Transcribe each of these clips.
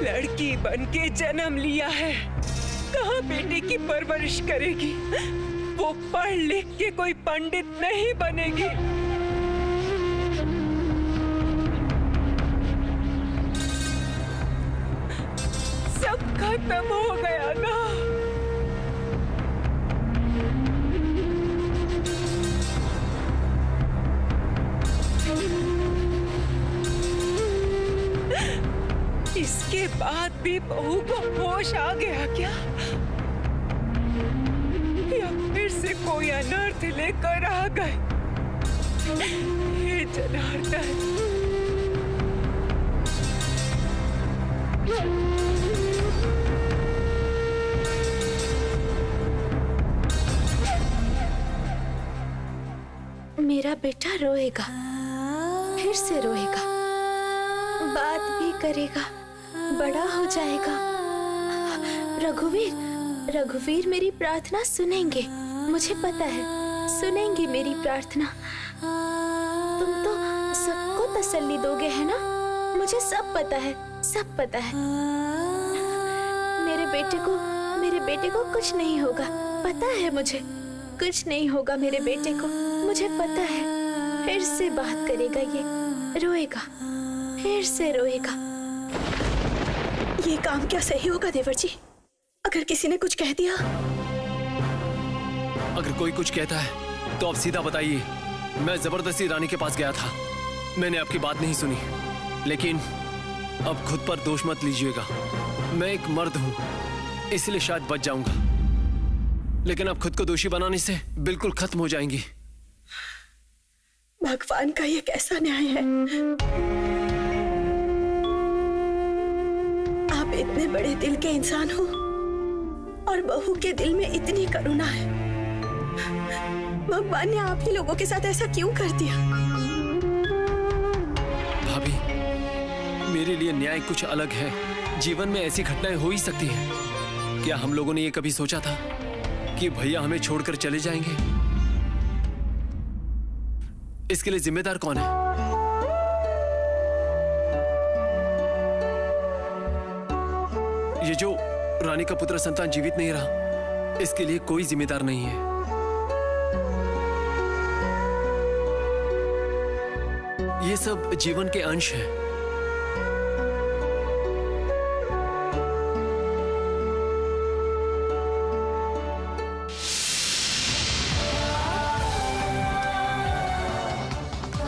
लड़की बन के जन्म लिया है, कहाँ बेटे की परवरिश करेगी? वो पढ़ लिख के कोई पंडित नहीं बनेगी। सब खत्म हो गया ना। इसके बाद भी बहू को होश आ गया क्या? या फिर से कोई अनर्थ लेकर आ गए? हे जनार्दन, मेरा बेटा रोएगा, फिर से रोएगा, बात भी करेगा, बड़ा हो जाएगा। रघुवीर मेरी प्रार्थना सुनेंगे, मुझे पता है सुनेंगे मेरी प्रार्थना। तुम तो सबको तसल्ली दोगे है ना? मुझे सब पता है, सब पता है। मेरे बेटे को कुछ नहीं होगा, पता है मुझे, कुछ नहीं होगा मेरे बेटे को, मुझे पता है। फिर से बात करेगा, ये रोएगा, फिर से रोएगा। ये काम क्या सही होगा देवर जी? अगर किसी ने कुछ कह दिया? अगर कोई कुछ कहता है तो आप सीधा बताइए। मैं जबरदस्ती रानी के पास गया था, मैंने आपकी बात नहीं सुनी, लेकिन अब खुद पर दोष मत लीजिएगा। मैं एक मर्द हूं, इसलिए शायद बच जाऊंगा, लेकिन अब खुद को दोषी बनाने से बिल्कुल खत्म हो जाएंगी। भगवान का ये कैसा न्याय है? आप इतने बड़े दिल के इंसान हो और बहू के दिल में इतनी करुणा है। भगवान ने आप ही लोगों के साथ ऐसा क्यों कर दिया? भाभी, मेरे लिए न्याय कुछ अलग है। जीवन में ऐसी घटनाएं हो ही सकती हैं। क्या हम लोगों ने ये कभी सोचा था कि भैया हमें छोड़कर चले जाएंगे? इसके लिए जिम्मेदार कौन है? ये जो रानी का पुत्र संतान जीवित नहीं रहा, इसके लिए कोई जिम्मेदार नहीं है। ये सब जीवन के अंश हैं।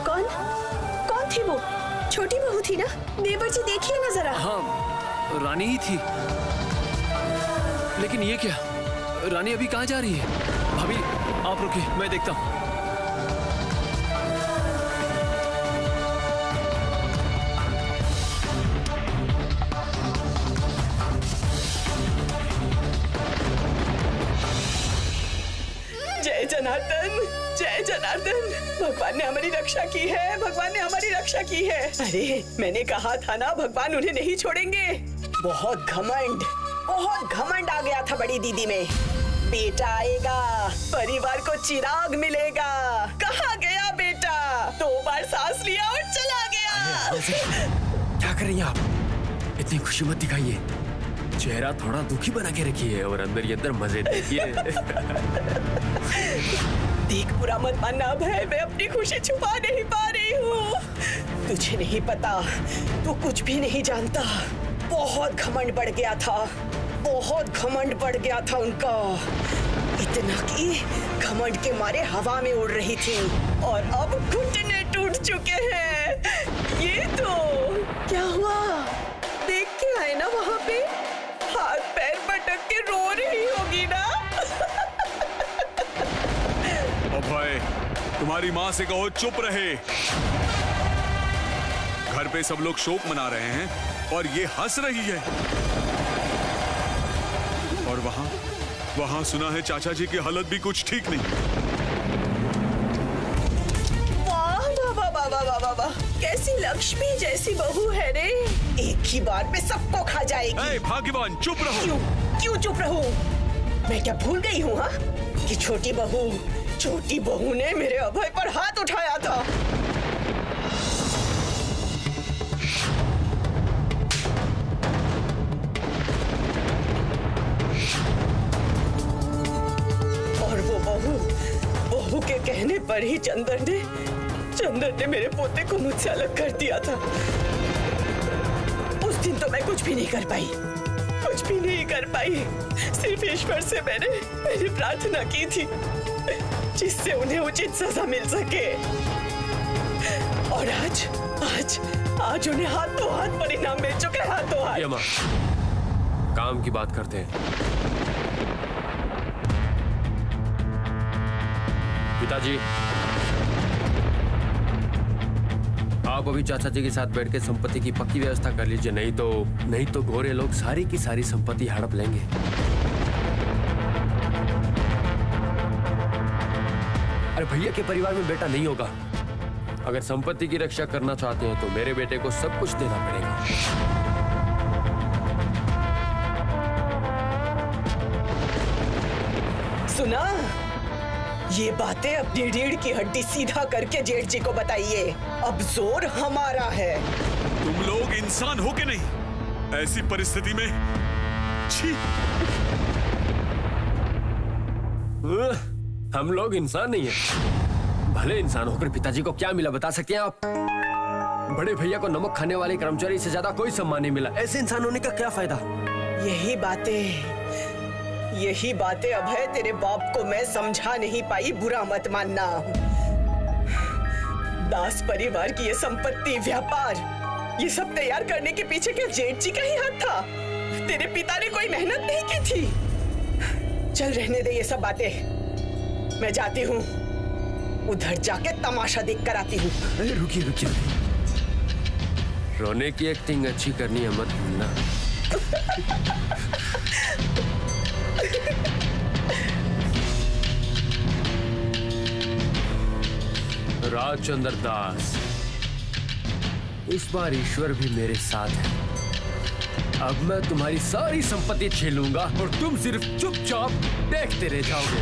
कौन थी वो? छोटी बहू थी ना? देवर जी देखिए ना जरा। हाँ, रानी ही थी। लेकिन ये क्या? रानी अभी कहाँ जा रही है? भाभी, आप रुकिए, मैं देखता हूँ। जय जनार्दन, जय जनार्दन। भगवान ने हमारी रक्षा की है, भगवान ने हमारी रक्षा की है। अरे मैंने कहा था ना, भगवान उन्हें नहीं छोड़ेंगे। बहुत घमंड आ गया था बड़ी दीदी में। बेटा आएगा, परिवार को चिराग मिलेगा। कहाँ गया बेटा? 2 बार सांस लिया और चला गया। क्या कर रही हैं आप? इतनी खुशी मत दिखाइए, चेहरा थोड़ा दुखी बना के रखिए और अंदर ही अंदर मजे देखिए। देख, बुरा मत मानना अभय, मैं अपनी खुशी छुपा नहीं पा रही हूँ। तुझे नहीं पता, तू कुछ भी नहीं जानता। बहुत घमंड बढ़ गया था, बहुत घमंड बढ़ गया था उनका। इतना कि घमंड के मारे हवा में उड़ रही थी और अब घुटने टूट चुके हैं। ये तो क्या हुआ? देख के आए ना वहाँ पे, हाथ पैर पटक के रो रही होगी ना। अभय, तुम्हारी माँ से कहो चुप रहे। घर पे सब लोग शोक मना रहे हैं और ये हंस रही है। और वहां सुना है चाचा जी की हालत भी कुछ ठीक नहीं। वाह वाह वाह वाह वाह वाह, कैसी लक्ष्मी जैसी बहू है रे। एक ही बार में सबको खा जाएगी। भाग्यवान, चुप रहो। क्यों चुप रहूं? मैं क्या भूल गई हूँ हाँ, कि छोटी बहू ने मेरे अभय पर हाथ उठाया था। कहने पर ही चंदन ने मेरे पोते को मुझसे अलग कर दिया था। उस दिन तो मैं कुछ भी नहीं कर पाई, सिर्फ ईश्वर से मैंने प्रार्थना की थी जिससे उन्हें उचित सजा मिल सके। और आज उन्हें हाथों हाथ परिणाम मिल चुका है, हाथों हाथ। यमा, काम की बात करते हैं। पिताजी, आप अभी चाचा जी के साथ बैठ के संपत्ति की पक्की व्यवस्था कर लीजिए, नहीं तो गोरे लोग सारी की सारी संपत्ति हड़प लेंगे। अरे भैया के परिवार में बेटा नहीं होगा। अगर संपत्ति की रक्षा करना चाहते हैं तो मेरे बेटे को सब कुछ देना पड़ेगा। सुना? ये बातें अपनी रीढ़ की हड्डी सीधा करके जेठ जी को बताइए। अब जोर हमारा है। तुम लोग इंसान हो के नहीं? ऐसी परिस्थिति में छी। हम लोग इंसान नहीं है। भले इंसान होकर पिताजी को क्या मिला बता सकते हैं आप? बड़े भैया को नमक खाने वाले कर्मचारी से ज्यादा कोई सम्मान नहीं मिला। ऐसे इंसान होने का क्या फायदा? यही बातें अभय तेरे बाप को मैं समझा नहीं पाई। बुरा मत मानना। दास परिवार की ये संपत्ति, व्यापार, ये सब तैयार करने के पीछे क्या जेठ जी का ही हाथ था? तेरे पिता ने कोई मेहनत नहीं की थी? चल रहने दे ये सब बातें। मैं जाती हूँ, उधर जाके तमाशा देख कर आती हूँ। अरे रुकिए, रोने की एक्टिंग अच्छी करनी है मत भूलना। राजचंद्र दास, इस बार ईश्वर भी मेरे साथ है। अब मैं तुम्हारी सारी संपत्ति छीन लूंगा और तुम सिर्फ चुपचाप देखते रह जाओगे।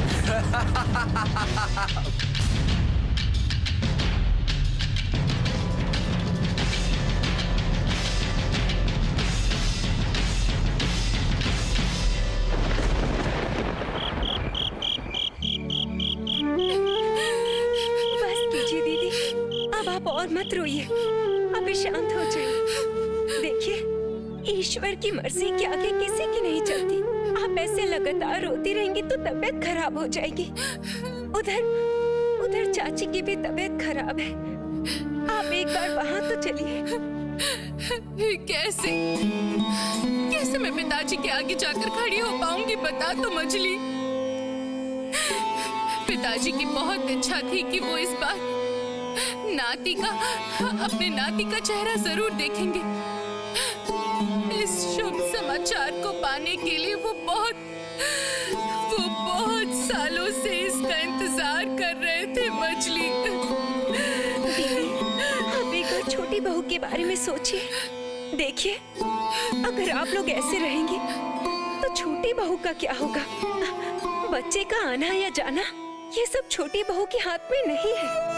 और मत रोइए, अभी शांत हो जाइए। देखिए, ईश्वर की मर्जी के आगे किसी की नहीं चलती। आप ऐसे लगातार रोती रहेंगी तो तबीयत खराब हो जाएगी। उधर चाची की भी तबीयत खराब है। आप एक बार वहाँ तो चलिए। कैसे मैं पिताजी के आगे जाकर खड़ी हो पाऊंगी? बता तो मछली। पिताजी की बहुत इच्छा थी कि वो इस बार अपने नाती का चेहरा जरूर देखेंगे। इस शुभ समाचार को पाने के लिए वो बहुत सालों से इसका इंतजार कर रहे थे मछली। आप एक बार छोटी बहू के बारे में सोचिए। देखिए, अगर आप लोग ऐसे रहेंगे तो छोटी बहू का क्या होगा? बच्चे का आना या जाना ये सब छोटी बहू के हाथ में नहीं है।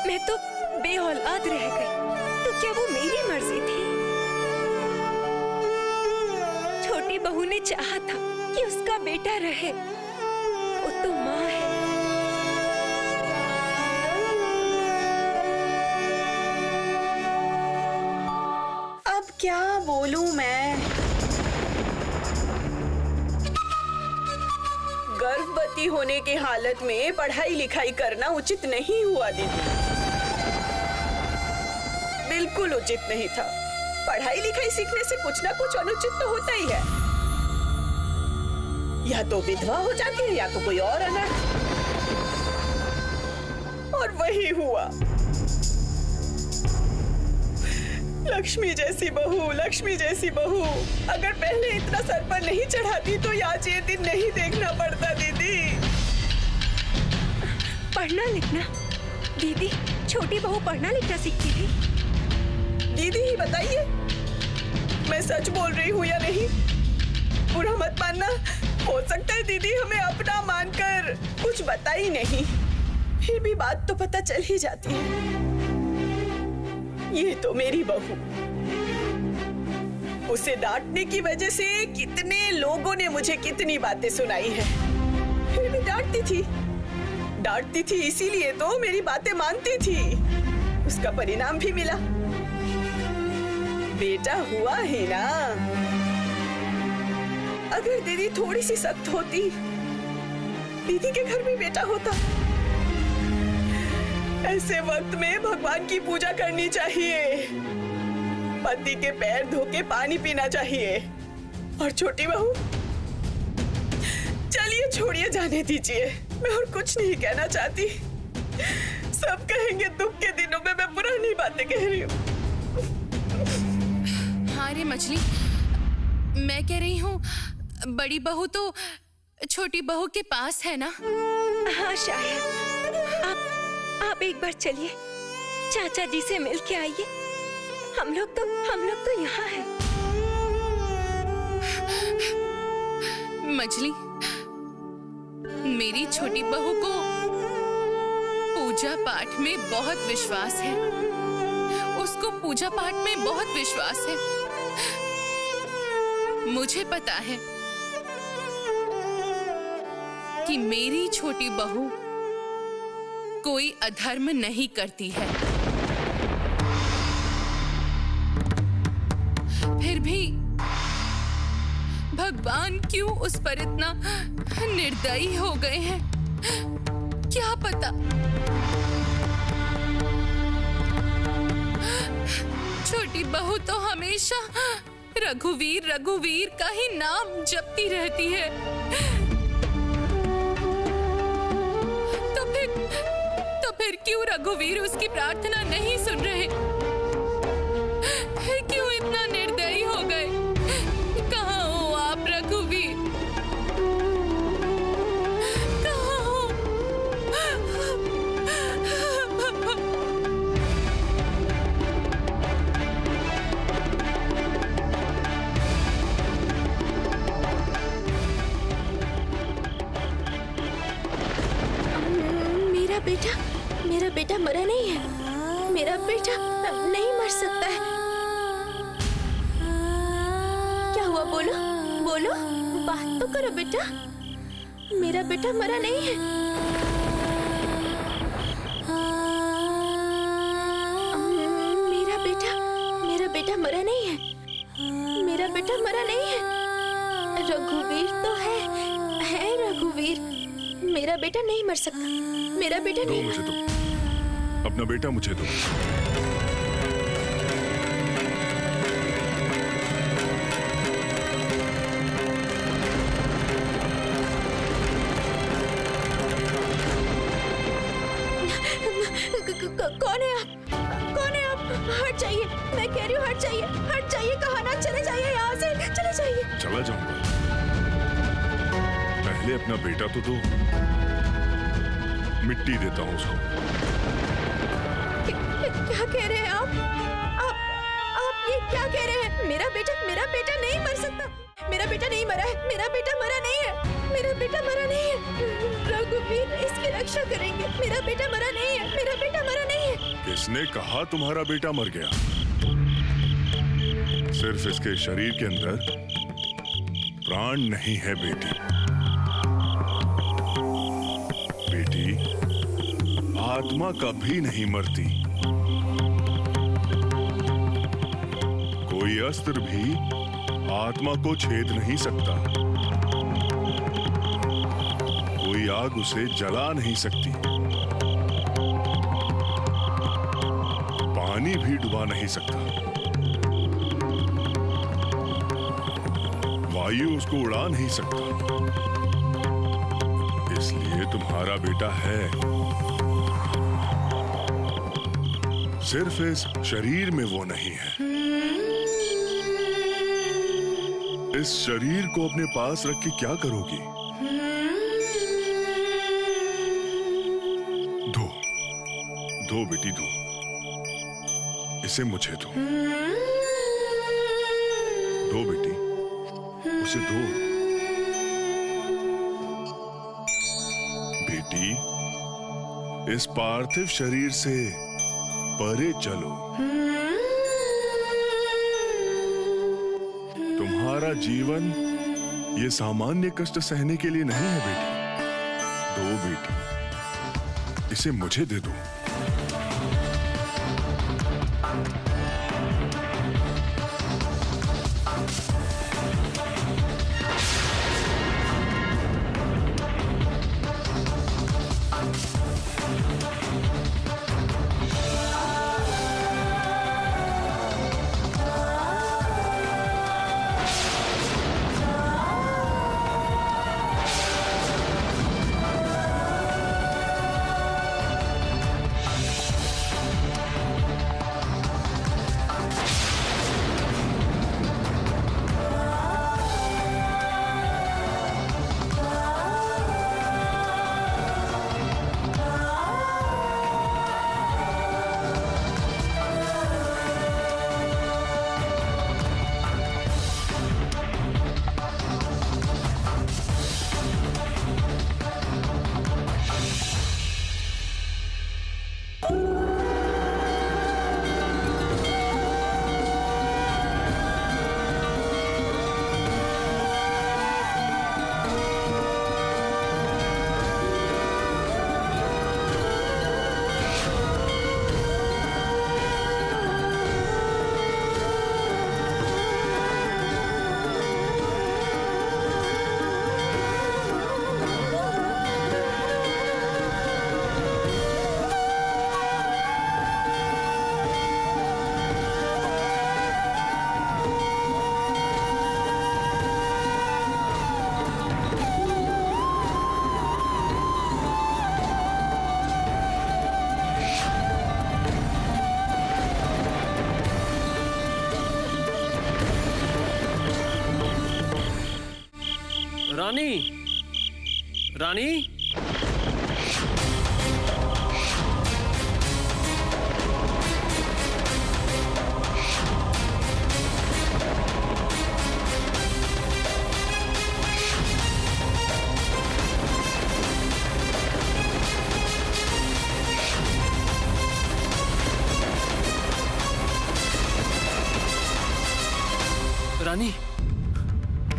मैं तो बेऔलाद रह गई, तो क्या वो मेरी मर्जी थी? छोटी बहू ने चाहा था कि उसका बेटा रहे। वो तो माँ है। अब क्या बोलूं मैं? गर्भवती होने की हालत में पढ़ाई लिखाई करना उचित नहीं हुआ दीदी, बिल्कुल उचित नहीं था। पढ़ाई लिखाई सीखने से कुछ ना कुछ अनुचित तो होता ही है। या तो विधवा हो जाती है या तो कोई और अनर्थ। और वही हुआ। लक्ष्मी जैसी बहू अगर पहले इतना सर पर नहीं चढ़ाती तो आज ये दिन नहीं देखना पड़ता दीदी। पढ़ना लिखना? दीदी, छोटी बहू पढ़ना लिखना सीखती थी? दीदी ही बताइए, मैं सच बोल रही हूँ या नहीं? बुरा मत मानना। हो सकता है दीदी हमें अपना मानकर कुछ बताई नहीं, फिर भी बात तो पता चल ही जाती है। ये तो मेरी बहू, उसे डांटने की वजह से कितने लोगों ने मुझे कितनी बातें सुनाई है, फिर भी डांटती थी। डांटती थी, इसीलिए तो मेरी बातें मानती थी। उसका परिणाम भी मिला, बेटा हुआ ही ना। अगर दीदी थोड़ी सी सख्त होती, दीदी के घर भी बेटा होता। ऐसे वक्त में भगवान की पूजा करनी चाहिए, पति के पैर धो के पानी पीना चाहिए। और छोटी बहू, चलिए छोड़िए, जाने दीजिए, मैं और कुछ नहीं कहना चाहती। सब कहेंगे दुख के दिनों में मैं पुरानी बातें कह रही हूँ। हाँ रे मछली, मैं कह रही हूँ बड़ी बहू तो छोटी बहू के पास है ना? हाँ शायद। आप एक बार चलिए, चाचा जी से मिल के आइए। हम लोग तो यहाँ हैं। मछली, मेरी छोटी बहू को पूजा पाठ में बहुत विश्वास है। उसको पूजा पाठ में बहुत विश्वास है। मुझे पता है कि मेरी छोटी बहू कोई अधर्म नहीं करती है। फिर भी भगवान क्यों उस पर इतना निर्दयी हो गए हैं, क्या पता। छोटी बहू तो हमेशा रघुवीर रघुवीर का ही नाम जपती रहती है। तो फिर क्यों रघुवीर उसकी प्रार्थना नहीं सुन रहे? क्यों इतना निर्दयी हो गए? कहाँ हो आप रघुवीर? कहाँ हो? मेरा बेटा मरा नहीं है। मेरा बेटा नहीं मर सकता है। क्या हुआ? बोलो बोलो, बात तो करो बेटा। मेरा बेटा मरा नहीं है। मेरा बेटा मरा नहीं है। मेरा बेटा मरा नहीं है। रघुवीर तो है रघुवीर। मेरा बेटा नहीं मर सकता। मेरा बेटा नहीं। मुझे दो, अपना बेटा मुझे दो। कौन है आप? कौन है आप? हट जाइए, मैं कह रही हूँ हट जाइए, हट जाइए। कहाँ ना, चले जाइए यहाँ से, चले जाइए। चला जाऊंगा, पहले अपना बेटा तो दो, मिट्टी देता हूँ उसको। क्या कह रहे हैं आप ये क्या कह रहे हैं? मेरा बेटा नहीं मर सकता। मेरा बेटा नहीं मरा है। मेरा बेटा मरा नहीं है। मेरा बेटा मरा नहीं है। रघुवीर इसकी रक्षा करेंगे। मेरा बेटा मरा नहीं है। मेरा बेटा मरा नहीं है। किसने कहा तुम्हारा बेटा मर गया? सिर्फ इसके शरीर के अंदर प्राण नहीं है बेटी। बेटी आत्मा कभी नहीं मरती। कोई अस्त्र भी आत्मा को छेद नहीं सकता। कोई आग उसे जला नहीं सकती। पानी भी डुबा नहीं सकता। वायु उसको उड़ा नहीं सकता। इसलिए तुम्हारा बेटा है, सिर्फ इस शरीर में वो नहीं है। इस शरीर को अपने पास रख के क्या करोगी? दो बेटी दो, इसे मुझे दो। दो बेटी, उसे दो। बेटी इस पार्थिव शरीर से परे चलो। तुम्हारा जीवन ये सामान्य कष्ट सहने के लिए नहीं है बेटी। दो बेटी, इसे मुझे दे दो। रानी, रानी, रानी,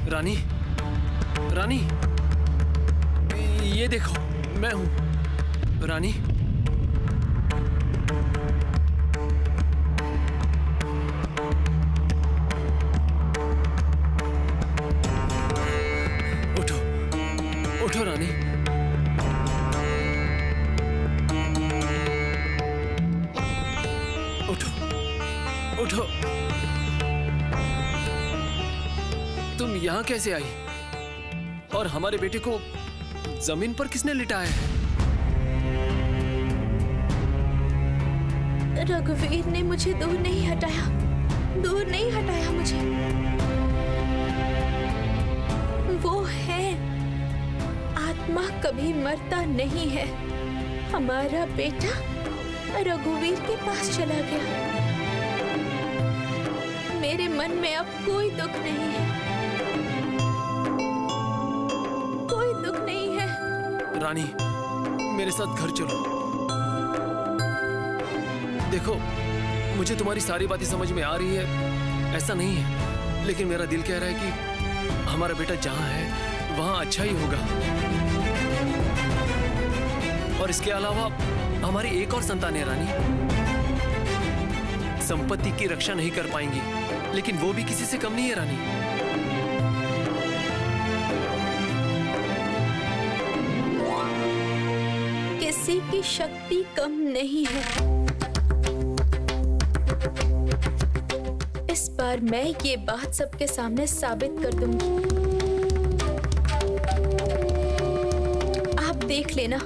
रानी, रानी, ये देखो, मैं हूं। रानी, उठो, उठो रानी। उठो, उठो। तुम यहां कैसे आई? और हमारे बेटे को जमीन पर किसने लिटाया है? रघुवीर ने मुझे दूर नहीं हटाया, दूर नहीं हटाया मुझे। वो है, आत्मा कभी मरता नहीं है। हमारा बेटा रघुवीर के पास चला गया। मेरे मन में अब कोई दुख नहीं है, रानी, मेरे साथ घर चलो। देखो, मुझे तुम्हारी सारी बातें समझ में आ रही है, ऐसा नहीं है, लेकिन मेरा दिल कह रहा है कि हमारा बेटा जहां है वहां अच्छा ही होगा। और इसके अलावा हमारी एक और संतान है रानी। संपत्ति की रक्षा नहीं कर पाएंगी, लेकिन वो भी किसी से कम नहीं है रानी। किसी की शक्ति कम नहीं है। इस बार मैं ये बात सबके सामने साबित कर दूंगी। आप देख लेना।